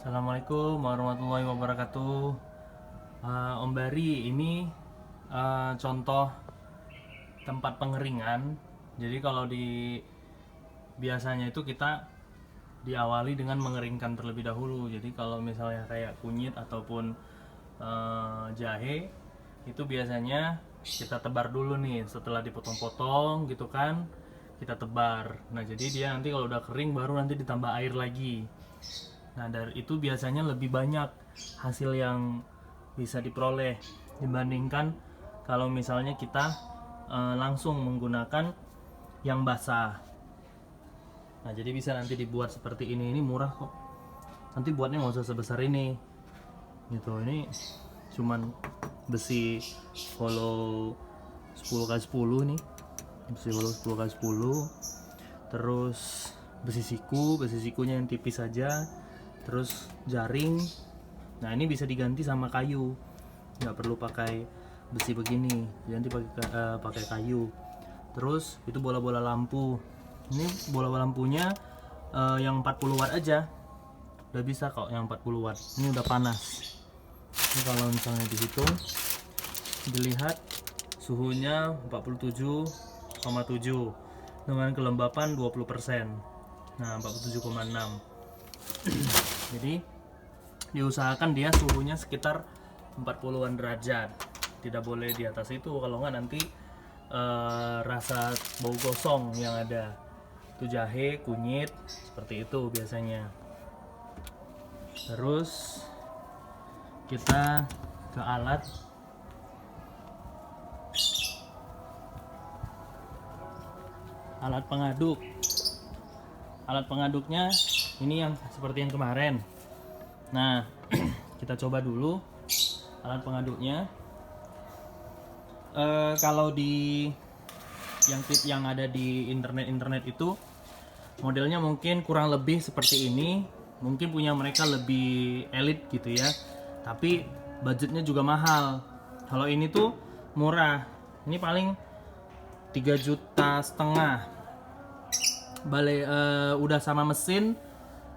Assalamualaikum warahmatullahi wabarakatuh. Om Bari, ini contoh tempat pengeringan. Jadi kalau di biasanya itu kita diawali dengan mengeringkan terlebih dahulu. Jadi kalau misalnya kayak kunyit ataupun jahe, itu biasanya kita tebar dulu nih. Setelah dipotong-potong gitu kan, kita tebar. Nah jadi dia nanti kalau udah kering baru nanti ditambah air lagi. Nah dari itu biasanya lebih banyak hasil yang bisa diperoleh dibandingkan kalau misalnya kita langsung menggunakan yang basah. Nah jadi bisa nanti dibuat seperti ini murah kok. Nanti buatnya nggak usah sebesar ini gitu. Ini cuman besi hollow 10x10 nih, besi hollow 10x10, terus besi sikunya yang tipis saja, terus jaring. Nah ini bisa diganti sama kayu, nggak perlu pakai besi begini, ganti pakai kayu. Terus itu bola-bola lampu. Ini bola lampunya yang 40 watt aja udah bisa kok, yang 40 watt ini udah panas. Ini kalau misalnya dihitung, dilihat suhunya 47,7 dengan kelembapan 20%. Nah 47,6. Jadi diusahakan dia suhunya sekitar 40-an derajat, tidak boleh di atas itu, kalau nggak nanti rasa bau gosong yang ada. Itu jahe, kunyit, seperti itu biasanya. Terus kita ke alat pengaduk. Alat pengaduknya ini yang seperti yang kemarin. Nah kita coba dulu alat pengaduknya. Kalau di yang tip yang ada di internet itu modelnya mungkin kurang lebih seperti ini. Mungkin punya mereka lebih elit gitu ya, tapi budgetnya juga mahal. Kalau ini tuh murah, ini paling 3,5 juta. Udah sama mesin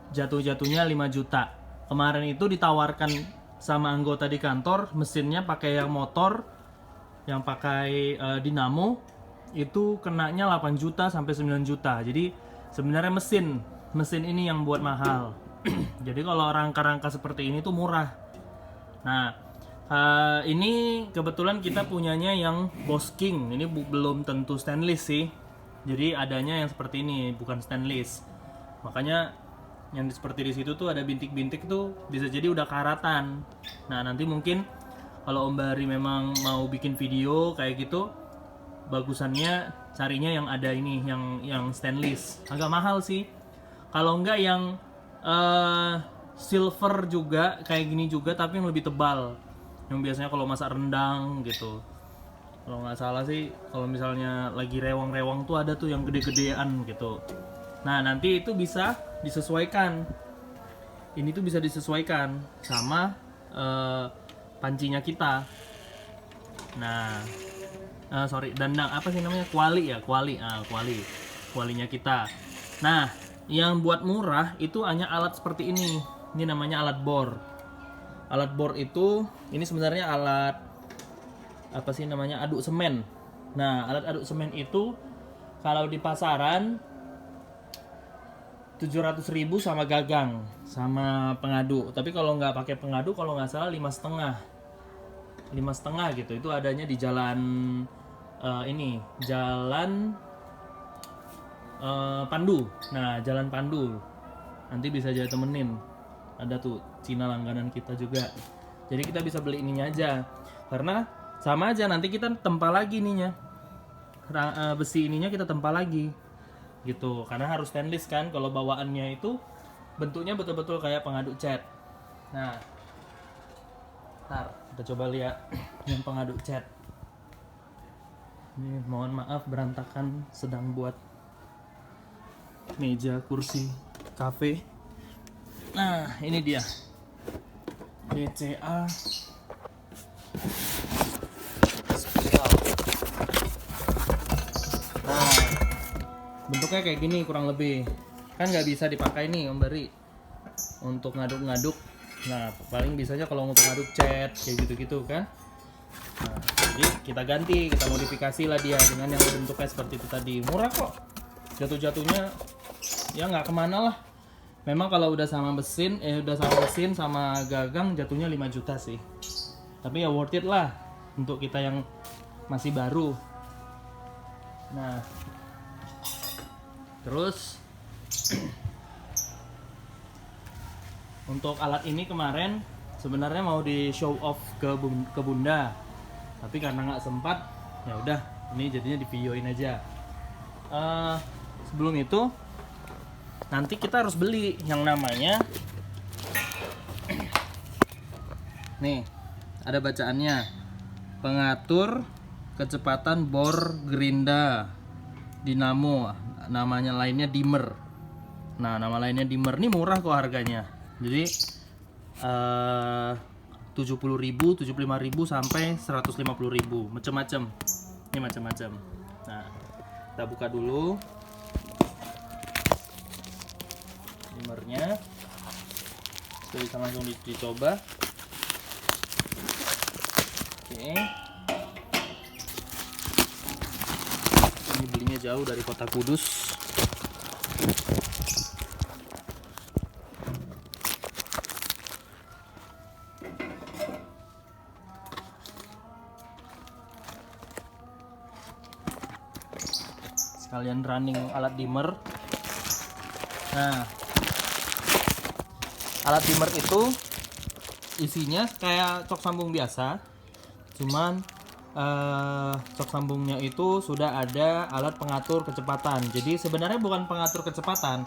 jatuhnya 5 juta. Kemarin itu ditawarkan sama anggota di kantor, mesinnya pakai yang motor yang pakai dinamo, itu kenanya 8 juta sampai 9 juta. Jadi sebenarnya mesin ini yang buat mahal. Jadi kalau rangka-rangka seperti ini tuh murah. Nah ini kebetulan kita punyanya yang Boss King. Ini belum tentu stainless sih. Jadi adanya yang seperti ini, bukan stainless. Makanya yang seperti di situ tuh ada bintik-bintik tuh bisa jadi udah karatan. Nah nanti mungkin kalau Om Bari memang mau bikin video kayak gitu, bagusannya carinya yang ada ini, yang stainless. Agak mahal sih. Kalau enggak yang silver juga kayak gini juga, tapi yang lebih tebal. Yang biasanya kalau masak rendang gitu. Kalau nggak salah sih, kalau misalnya lagi rewang-rewang tuh ada tuh yang gede-gedean gitu. Nah nanti itu bisa disesuaikan. Ini tuh bisa disesuaikan sama pancinya kita. Nah, dandang apa sih namanya? Kualinya kita. Nah, yang buat murah itu hanya alat seperti ini. Ini namanya alat bor. Alat bor itu ini sebenarnya alat apa sih namanya? Aduk semen. Nah, alat aduk semen itu kalau di pasaran 700.000 sama gagang, sama pengaduk. Tapi kalau nggak pakai pengaduk, kalau nggak salah 5,5 gitu. Itu adanya di jalan jalan Pandu. Nah jalan Pandu nanti bisa jadi temenin, ada tuh Cina langganan kita juga. Jadi kita bisa beli ininya aja, karena sama aja nanti kita tempa lagi ininya, besi ininya kita tempa lagi gitu, karena harus stainless kan. Kalau bawaannya itu bentuknya betul-betul kayak pengaduk cat. Nah ntar kita coba lihat yang pengaduk cat ini. Mohon maaf berantakan, sedang buat meja kursi kafe. Nah ini dia DCA Spiral. Nah bentuknya kayak gini kurang lebih, kan nggak bisa dipakai nih Om Bari. untuk ngaduk-ngaduk. Nah, paling bisanya kalau untuk ngaduk cat kayak gitu-gitu kan. Nah, jadi kita ganti, kita modifikasi lah dia dengan yang bentuknya seperti itu tadi. Murah kok. Jatuh-jatuhnya ya nggak kemana lah. Memang kalau udah sama mesin, sama gagang jatuhnya 5 juta sih. Tapi ya worth it lah untuk kita yang masih baru. Nah, terus untuk alat ini kemarin sebenarnya mau di show off ke Bunda, tapi karena nggak sempat, ya udah ini jadinya di videoin aja. Sebelum itu nanti kita harus beli yang namanya nih, ada bacaannya, pengatur kecepatan bor gerinda dinamo, namanya lainnya dimmer. Nah, nama lainnya dimmer ini murah kok harganya. Jadi 70.000, 75.000 sampai 150.000, macam-macam. Ini macam-macam. Nah, kita buka dulu dimmernya. Kita bisa langsung dicoba. Oke. Ini belinya jauh dari kota Kudus. Sekalian running alat dimmer. Nah, alat dimmer itu isinya kayak cok sambung biasa, cuman cok sambungnya itu sudah ada alat pengatur kecepatan. Jadi sebenarnya bukan pengatur kecepatan,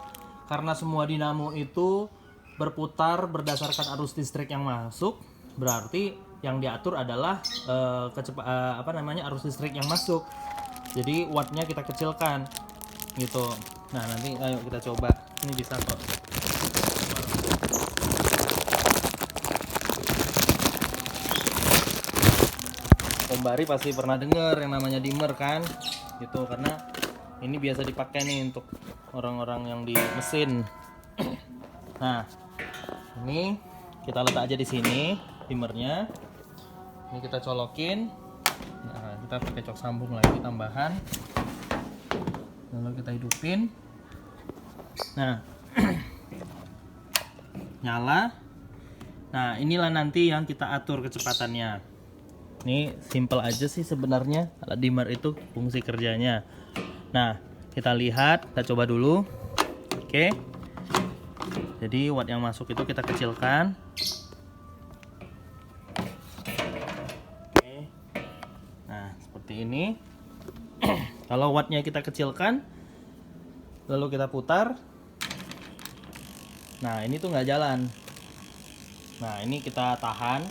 karena semua dinamo itu berputar berdasarkan arus listrik yang masuk. Berarti yang diatur adalah arus listrik yang masuk. Jadi wattnya kita kecilkan gitu. Nah, nanti ayo kita coba. Ini bisa kok. Om Bari pasti pernah dengar yang namanya dimmer kan, gitu, karena ini biasa dipakai nih untuk orang-orang yang di mesin. Nah, ini kita letak aja di sini dimmernya. Ini kita colokin. Nah, kita pakai cok sambung lagi tambahan. Lalu kita hidupin. Nah, nyala. Nah, inilah nanti yang kita atur kecepatannya. Ini simple aja sih sebenarnya alat dimmer itu fungsi kerjanya. Nah, kita lihat, kita coba dulu. Oke. Jadi watt yang masuk itu kita kecilkan. Oke. Nah, seperti ini. Kalau wattnya kita kecilkan, lalu kita putar. Nah, ini tuh nggak jalan. Nah, ini kita tahan.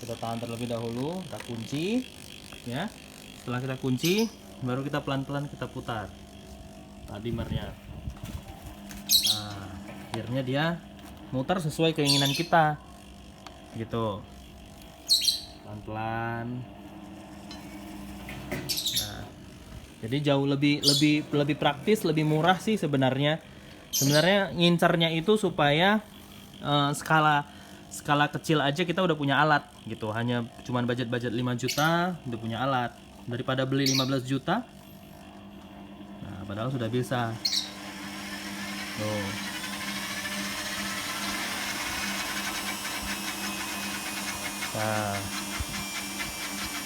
Kita tahan terlebih dahulu, kita kunci ya. Setelah kita kunci, baru kita pelan-pelan kita putar dimmernya. Nah, akhirnya dia muter sesuai keinginan kita gitu, pelan-pelan. Nah, jadi jauh lebih praktis, lebih murah sih sebenarnya. Sebenarnya ngincarnya itu supaya skala kecil aja kita udah punya alat gitu. Hanya cuman budget 5 juta udah punya alat, daripada beli 15 juta. Nah, padahal sudah bisa. Tuh. Nah,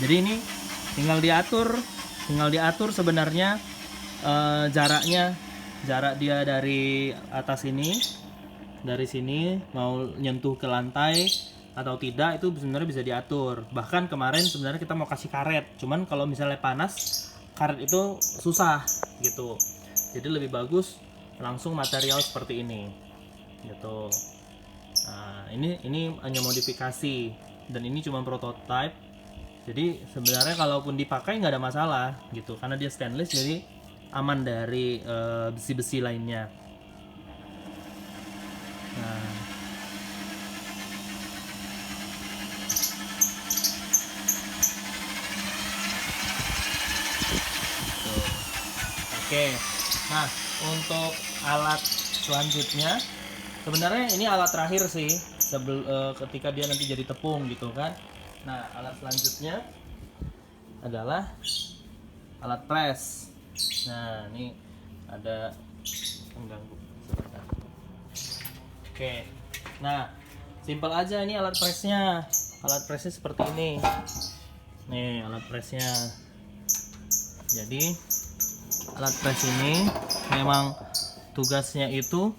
jadi ini tinggal diatur sebenarnya jarak dia dari atas ini, dari sini mau nyentuh ke lantai atau tidak, itu sebenarnya bisa diatur. Bahkan kemarin sebenarnya kita mau kasih karet, cuman kalau misalnya panas karet itu susah gitu. Jadi lebih bagus langsung material seperti ini gitu. Nah, ini hanya modifikasi dan ini cuma prototype. Jadi sebenarnya kalaupun dipakai nggak ada masalah gitu, karena dia stainless, jadi aman dari besi-besi lainnya. Nah, oke. Nah, untuk alat selanjutnya Sebenarnya ini alat terakhir sih ketika dia nanti jadi tepung gitu kan. Nah, alat selanjutnya adalah alat press. Nah, ini ada pengganggu sebentar. Oke. Nah, simpel aja ini alat pressnya. Alat pressnya seperti ini. Nih, alat pressnya. Jadi, alat press ini memang tugasnya itu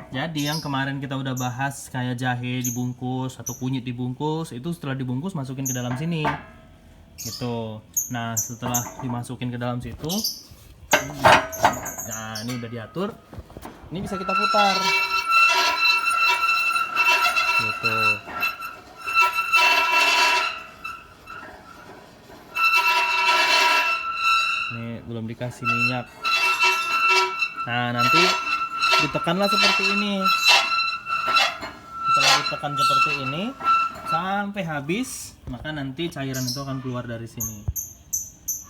jadi yang kemarin kita udah bahas kayak jahe dibungkus atau kunyit dibungkus, itu setelah dibungkus masukin ke dalam sini gitu. Nah, setelah dimasukin ke dalam situ, nah ini udah diatur, ini bisa kita putar gitu. Ini belum dikasih minyak. Nah, nanti ditekanlah seperti ini. Setelah ditekan seperti ini sampai habis, maka nanti cairan itu akan keluar dari sini.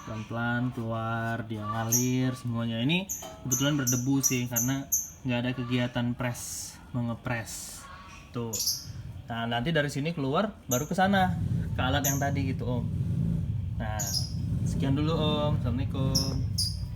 Pelan-pelan keluar, dia ngalir semuanya. Ini kebetulan berdebu sih karena nggak ada kegiatan press, mengepres. Tuh. Nah, nanti dari sini keluar baru ke sana, ke alat yang tadi gitu, Om. Nah, sekian dulu, Om. Assalamualaikum.